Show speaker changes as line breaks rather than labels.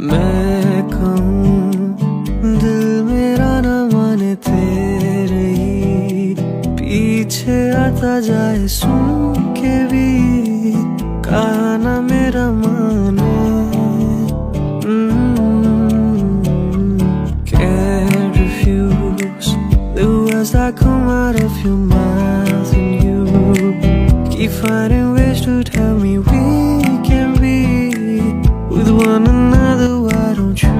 मैं कहूँ दिल मेरा न माने तेरे ही पीछे आता जाए, सुन के भी कहा ना मेरा माने। Can't refuse the words that come out of your mouth, and you keep finding ways to tell me we can be with one another. Why don't you